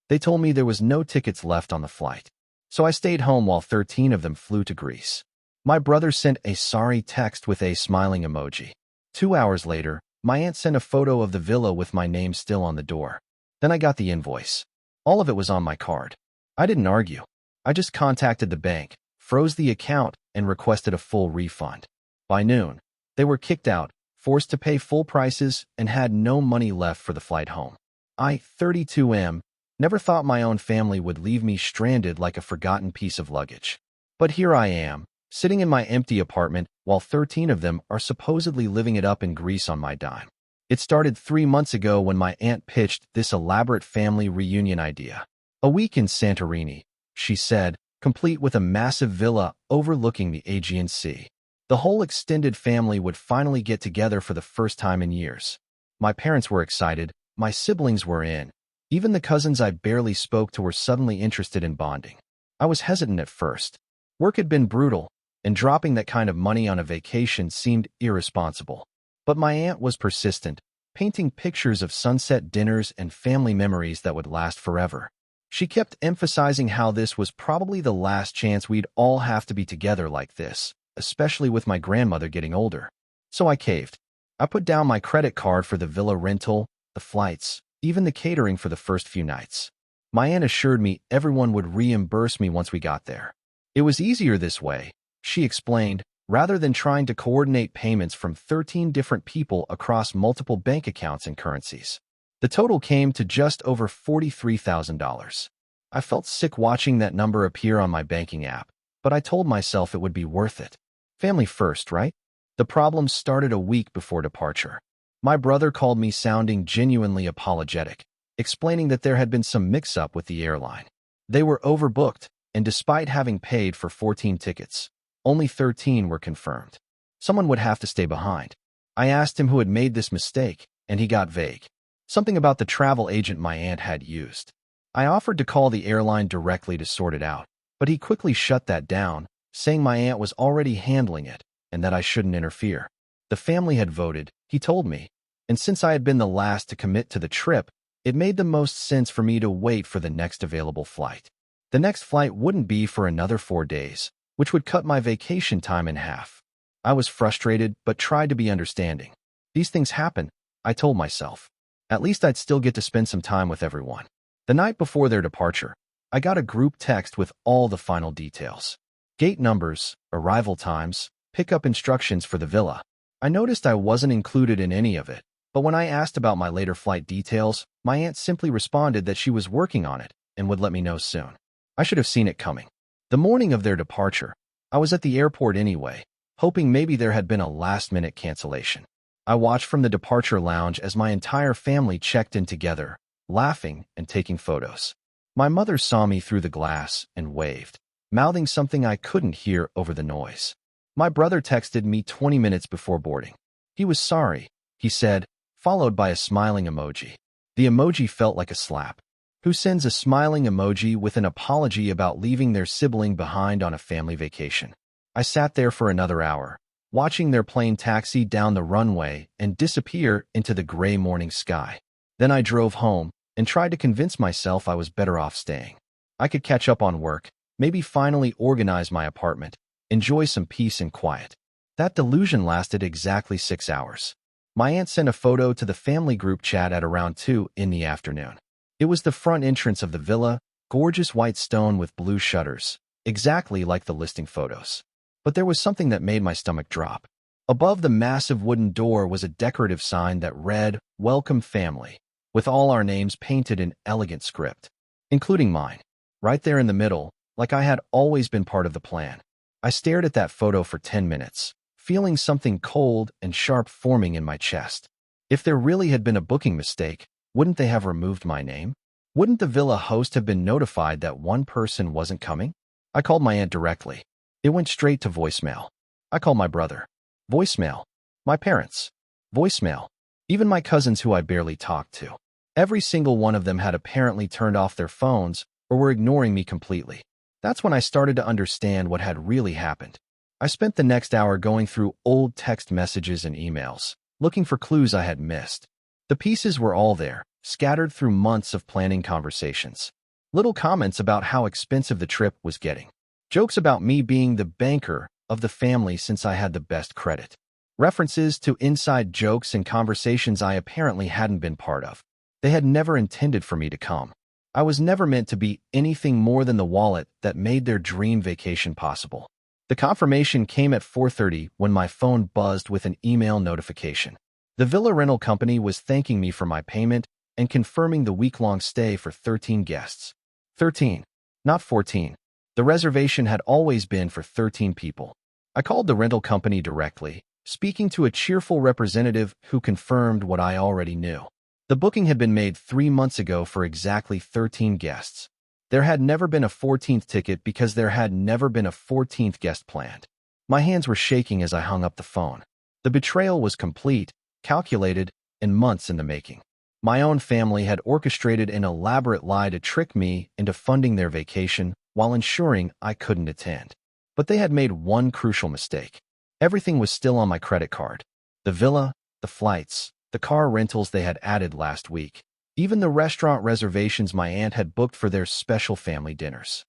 They told me there was no tickets left on the flight. So I stayed home while 13 of them flew to Greece. My brother sent a sorry text with a smiling emoji. 2 hours later, my aunt sent a photo of the villa with my name still on the door. Then I got the invoice. All of it was on my card. I didn't argue. I just contacted the bank, froze the account, and requested a full refund. By noon, they were kicked out, forced to pay full prices, and had no money left for the flight home. I, 32M, never thought my own family would leave me stranded like a forgotten piece of luggage. But here I am, sitting in my empty apartment while 13 of them are supposedly living it up in Greece on my dime. It started 3 months ago when my aunt pitched this elaborate family reunion idea. A week in Santorini, she said, complete with a massive villa overlooking the Aegean Sea. The whole extended family would finally get together for the first time in years. My parents were excited, my siblings were in. Even the cousins I barely spoke to were suddenly interested in bonding. I was hesitant at first. Work had been brutal, and dropping that kind of money on a vacation seemed irresponsible. But my aunt was persistent, painting pictures of sunset dinners and family memories that would last forever. She kept emphasizing how this was probably the last chance we'd all have to be together like this, especially with my grandmother getting older. So I caved. I put down my credit card for the villa rental, the flights, even the catering for the first few nights. My aunt assured me everyone would reimburse me once we got there. It was easier this way, she explained, rather than trying to coordinate payments from 13 different people across multiple bank accounts and currencies. The total came to just over $43,000. I felt sick watching that number appear on my banking app, but I told myself it would be worth it. Family first, right? The problem started a week before departure. My brother called me sounding genuinely apologetic, explaining that there had been some mix-up with the airline. They were overbooked, and despite having paid for 14 tickets, only 13 were confirmed. Someone would have to stay behind. I asked him who had made this mistake, and he got vague. Something about the travel agent my aunt had used. I offered to call the airline directly to sort it out, but he quickly shut that down, saying my aunt was already handling it and that I shouldn't interfere. The family had voted, he told me, and since I had been the last to commit to the trip, it made the most sense for me to wait for the next available flight. The next flight wouldn't be for another 4 days, which would cut my vacation time in half. I was frustrated but tried to be understanding. These things happen, I told myself. At least I'd still get to spend some time with everyone. The night before their departure, I got a group text with all the final details. Gate numbers, arrival times, pickup instructions for the villa. I noticed I wasn't included in any of it, but when I asked about my later flight details, my aunt simply responded that she was working on it and would let me know soon. I should have seen it coming. The morning of their departure, I was at the airport anyway, hoping maybe there had been a last-minute cancellation. I watched from the departure lounge as my entire family checked in together, laughing and taking photos. My mother saw me through the glass and waved, mouthing something I couldn't hear over the noise. My brother texted me 20 minutes before boarding. He was sorry, he said, followed by a smiling emoji. The emoji felt like a slap. Who sends a smiling emoji with an apology about leaving their sibling behind on a family vacation? I sat there for another hour, watching their plane taxi down the runway and disappear into the gray morning sky. Then I drove home and tried to convince myself I was better off staying. I could catch up on work, maybe finally organize my apartment, enjoy some peace and quiet. That delusion lasted exactly 6 hours. My aunt sent a photo to the family group chat at around 2 in the afternoon. It was the front entrance of the villa, gorgeous white stone with blue shutters, exactly like the listing photos. But there was something that made my stomach drop. Above the massive wooden door was a decorative sign that read, "Welcome Family," with all our names painted in elegant script, including mine, right there in the middle, like I had always been part of the plan. I stared at that photo for 10 minutes, feeling something cold and sharp forming in my chest. If there really had been a booking mistake, wouldn't they have removed my name? Wouldn't the villa host have been notified that one person wasn't coming? I called my aunt directly. It went straight to voicemail. I called my brother. Voicemail. My parents. Voicemail. Even my cousins who I barely talked to. Every single one of them had apparently turned off their phones or were ignoring me completely. That's when I started to understand what had really happened. I spent the next hour going through old text messages and emails, looking for clues I had missed. The pieces were all there, scattered through months of planning conversations. Little comments about how expensive the trip was getting. Jokes about me being the banker of the family since I had the best credit. References to inside jokes and conversations I apparently hadn't been part of. They had never intended for me to come. I was never meant to be anything more than the wallet that made their dream vacation possible. The confirmation came at 4:30 when my phone buzzed with an email notification. The villa rental company was thanking me for my payment and confirming the week-long stay for 13 guests. 13, not 14. The reservation had always been for 13 people. I called the rental company directly, speaking to a cheerful representative who confirmed what I already knew. The booking had been made 3 months ago for exactly 13 guests. There had never been a 14th ticket because there had never been a 14th guest planned. My hands were shaking as I hung up the phone. The betrayal was complete, calculated, and months in the making. My own family had orchestrated an elaborate lie to trick me into funding their vacation while ensuring I couldn't attend. But they had made one crucial mistake. Everything was still on my credit card. The villa, the flights, the car rentals they had added last week. Even the restaurant reservations my aunt had booked for their special family dinners.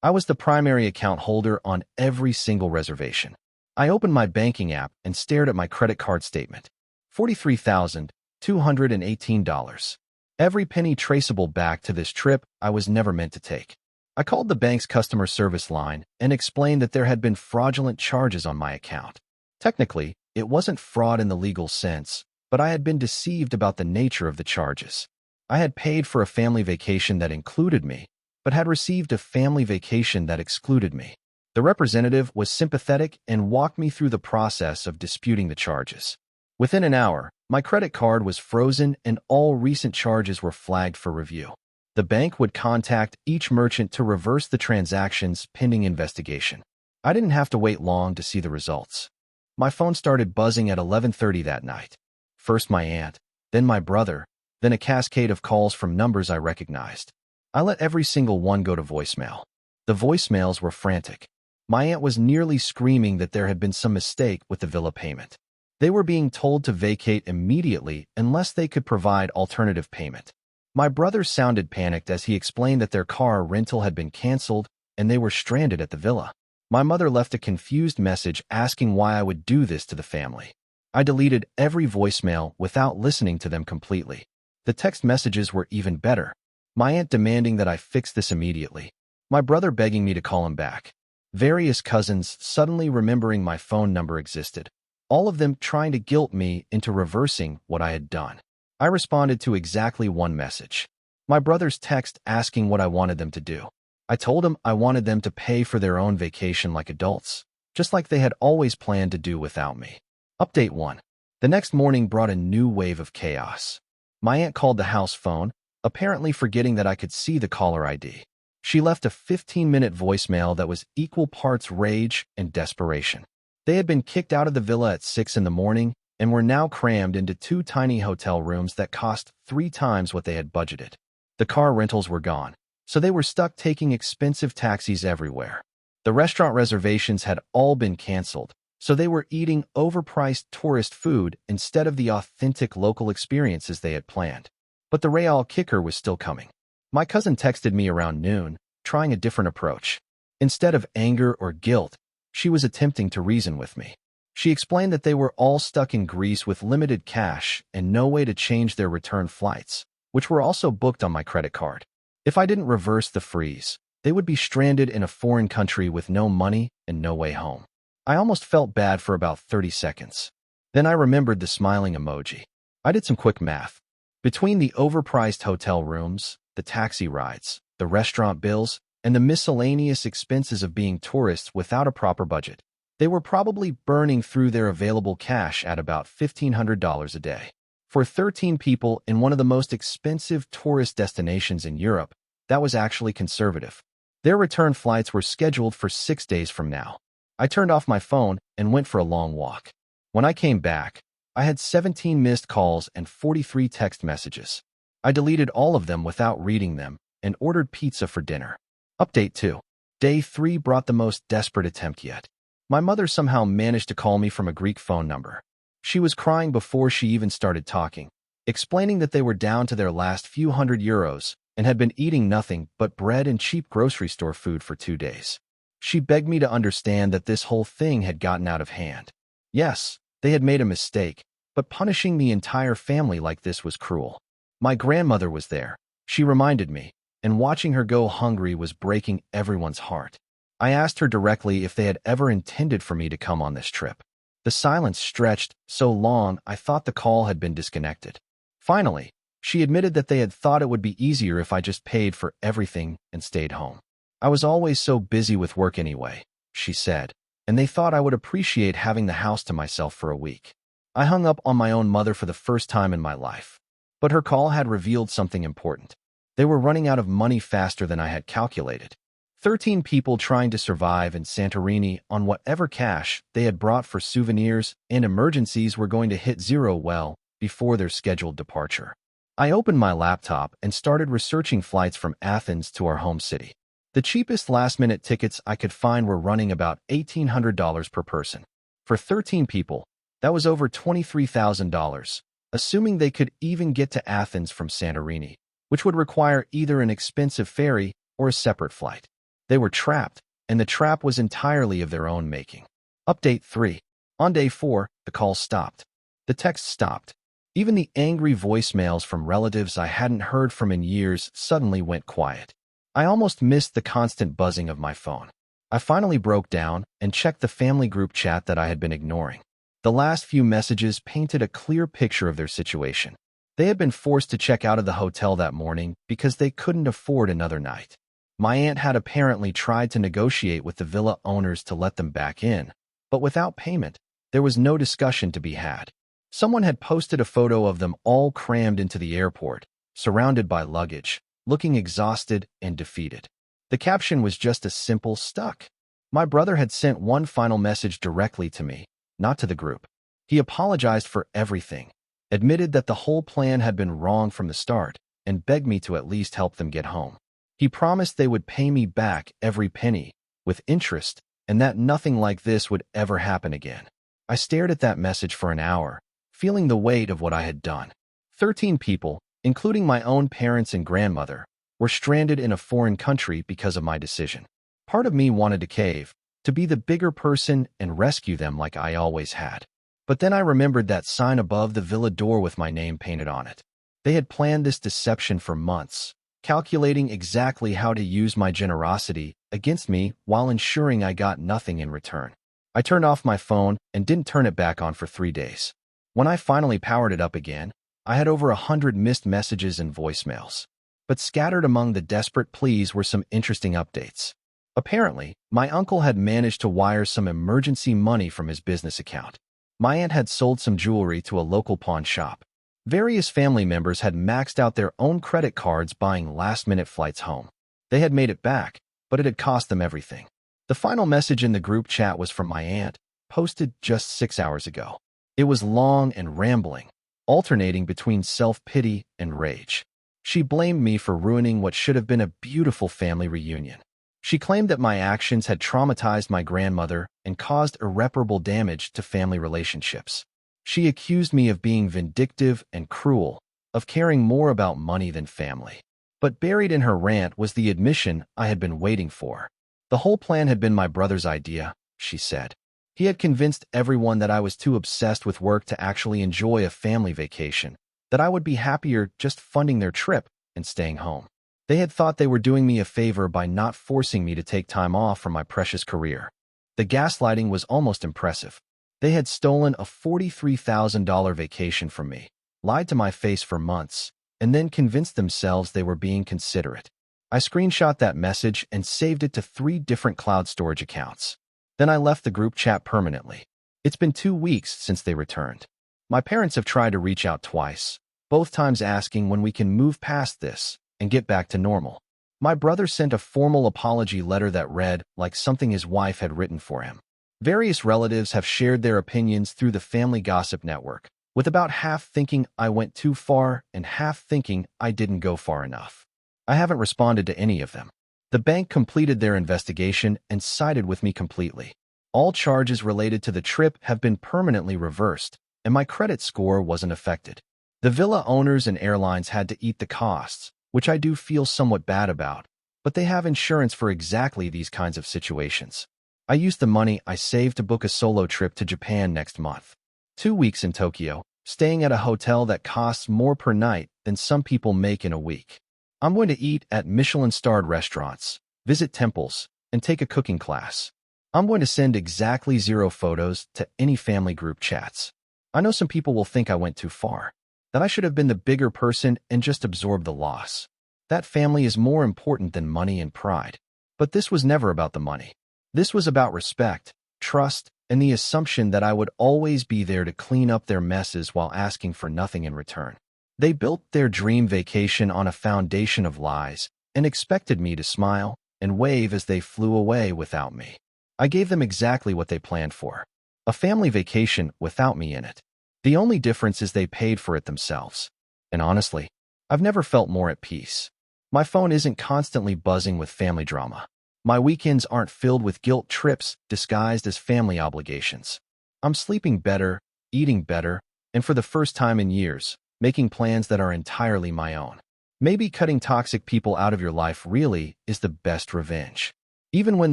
I was the primary account holder on every single reservation. I opened my banking app and stared at my credit card statement. $43,218. Every penny traceable back to this trip I was never meant to take. I called the bank's customer service line and explained that there had been fraudulent charges on my account. Technically, it wasn't fraud in the legal sense, but I had been deceived about the nature of the charges. I had paid for a family vacation that included me, but had received a family vacation that excluded me. The representative was sympathetic and walked me through the process of disputing the charges. Within an hour, my credit card was frozen and all recent charges were flagged for review. The bank would contact each merchant to reverse the transactions pending investigation. I didn't have to wait long to see the results. My phone started buzzing at 11:30 that night. First my aunt, then my brother, then a cascade of calls from numbers I recognized. I let every single one go to voicemail. The voicemails were frantic. My aunt was nearly screaming that there had been some mistake with the villa payment. They were being told to vacate immediately unless they could provide alternative payment. My brother sounded panicked as he explained that their car rental had been canceled and they were stranded at the villa. My mother left a confused message asking why I would do this to the family. I deleted every voicemail without listening to them completely. The text messages were even better. My aunt demanding that I fix this immediately. My brother begging me to call him back. Various cousins suddenly remembering my phone number existed. All of them trying to guilt me into reversing what I had done. I responded to exactly one message. My brother's text asking what I wanted them to do. I told him I wanted them to pay for their own vacation like adults, just like they had always planned to do without me. Update 1. The next morning brought a new wave of chaos. My aunt called the house phone, apparently forgetting that I could see the caller ID. She left a 15-minute voicemail that was equal parts rage and desperation. They had been kicked out of the villa at 6 in the morning and were now crammed into 2 tiny hotel rooms that cost 3 times what they had budgeted. The car rentals were gone, so they were stuck taking expensive taxis everywhere. The restaurant reservations had all been canceled, so they were eating overpriced tourist food instead of the authentic local experiences they had planned. But the real kicker was still coming. My cousin texted me around noon, trying a different approach. Instead of anger or guilt, she was attempting to reason with me. She explained that they were all stuck in Greece with limited cash and no way to change their return flights, which were also booked on my credit card. If I didn't reverse the freeze, they would be stranded in a foreign country with no money and no way home. I almost felt bad for about 30 seconds. Then I remembered the smiling emoji. I did some quick math. Between the overpriced hotel rooms, the taxi rides, the restaurant bills, and the miscellaneous expenses of being tourists without a proper budget, they were probably burning through their available cash at about $1,500 a day. For 13 people in one of the most expensive tourist destinations in Europe, that was actually conservative. Their return flights were scheduled for 6 days from now. I turned off my phone and went for a long walk. When I came back, I had 17 missed calls and 43 text messages. I deleted all of them without reading them and ordered pizza for dinner. Update 2. Day 3 brought the most desperate attempt yet. My mother somehow managed to call me from a Greek phone number. She was crying before she even started talking. explaining that they were down to their last few €100 and had been eating nothing but bread and cheap grocery store food for 2 days. She begged me to understand that this whole thing had gotten out of hand. Yes, they had made a mistake, but punishing the entire family like this was cruel. My grandmother was there, she reminded me, and watching her go hungry was breaking everyone's heart. I asked her directly if they had ever intended for me to come on this trip. The silence stretched so long I thought the call had been disconnected. Finally, she admitted that they had thought it would be easier if I just paid for everything and stayed home. I was always so busy with work anyway, she said, and they thought I would appreciate having the house to myself for a week. I hung up on my own mother for the first time in my life. But her call had revealed something important. They were running out of money faster than I had calculated. 13 people trying to survive in Santorini on whatever cash they had brought for souvenirs and emergencies were going to hit zero well before their scheduled departure. I opened my laptop and started researching flights from Athens to our home city. The cheapest last-minute tickets I could find were running about $1,800 per person. For 13 people, that was over $23,000, assuming they could even get to Athens from Santorini, which would require either an expensive ferry or a separate flight. They were trapped, and the trap was entirely of their own making. Update 3. On day 4, the call stopped. The text stopped. Even the angry voicemails from relatives I hadn't heard from in years suddenly went quiet. I almost missed the constant buzzing of my phone. I finally broke down and checked the family group chat that I had been ignoring. The last few messages painted a clear picture of their situation. They had been forced to check out of the hotel that morning because they couldn't afford another night. My aunt had apparently tried to negotiate with the villa owners to let them back in, but without payment, there was no discussion to be had. Someone had posted a photo of them all crammed into the airport, surrounded by luggage, looking exhausted and defeated. The caption was just a simple "stuck." My brother had sent one final message directly to me, not to the group. He apologized for everything, admitted that the whole plan had been wrong from the start, and begged me to at least help them get home. He promised they would pay me back every penny, with interest, and that nothing like this would ever happen again. I stared at that message for an hour, feeling the weight of what I had done. 13 people, including my own parents and grandmother, were stranded in a foreign country because of my decision. Part of me wanted to cave, to be the bigger person and rescue them like I always had. But then I remembered that sign above the villa door with my name painted on it. They had planned this deception for months, calculating exactly how to use my generosity against me while ensuring I got nothing in return. I turned off my phone and didn't turn it back on for 3 days. When I finally powered it up again, I had over 100 missed messages and voicemails. But scattered among the desperate pleas were some interesting updates. Apparently, my uncle had managed to wire some emergency money from his business account. My aunt had sold some jewelry to a local pawn shop. Various family members had maxed out their own credit cards buying last-minute flights home. They had made it back, but it had cost them everything. The final message in the group chat was from my aunt, posted just 6 hours ago. It was long and rambling, alternating between self-pity and rage. She blamed me for ruining what should have been a beautiful family reunion. She claimed that my actions had traumatized my grandmother and caused irreparable damage to family relationships. She accused me of being vindictive and cruel, of caring more about money than family. But buried in her rant was the admission I had been waiting for. The whole plan had been my brother's idea, she said. He had convinced everyone that I was too obsessed with work to actually enjoy a family vacation, that I would be happier just funding their trip and staying home. They had thought they were doing me a favor by not forcing me to take time off from my precious career. The gaslighting was almost impressive. They had stolen a $43,000 vacation from me, lied to my face for months, and then convinced themselves they were being considerate. I screenshot that message and saved it to 3 different cloud storage accounts. Then I left the group chat permanently. It's been 2 weeks since they returned. My parents have tried to reach out twice, both times asking when we can move past this and get back to normal. My brother sent a formal apology letter that read like something his wife had written for him. Various relatives have shared their opinions through the family gossip network, with about half thinking I went too far and half thinking I didn't go far enough. I haven't responded to any of them. The bank completed their investigation and sided with me completely. All charges related to the trip have been permanently reversed, and my credit score wasn't affected. The villa owners and airlines had to eat the costs, which I do feel somewhat bad about, but they have insurance for exactly these kinds of situations. I used the money I saved to book a solo trip to Japan next month. 2 weeks in Tokyo, staying at a hotel that costs more per night than some people make in a week. I'm going to eat at Michelin-starred restaurants, visit temples, and take a cooking class. I'm going to send exactly 0 photos to any family group chats. I know some people will think I went too far, that I should have been the bigger person and just absorbed the loss. That family is more important than money and pride. But this was never about the money. This was about respect, trust, and the assumption that I would always be there to clean up their messes while asking for nothing in return. They built their dream vacation on a foundation of lies and expected me to smile and wave as they flew away without me. I gave them exactly what they planned for. A family vacation without me in it. The only difference is they paid for it themselves. And honestly, I've never felt more at peace. My phone isn't constantly buzzing with family drama. My weekends aren't filled with guilt trips disguised as family obligations. I'm sleeping better, eating better, and for the first time in years, making plans that are entirely my own. Maybe cutting toxic people out of your life really is the best revenge. Even when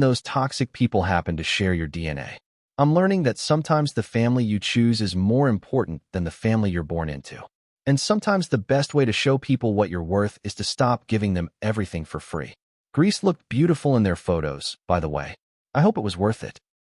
those toxic people happen to share your DNA. I'm learning that sometimes the family you choose is more important than the family you're born into. And sometimes the best way to show people what you're worth is to stop giving them everything for free. Greece looked beautiful in their photos, by the way. I hope it was worth it.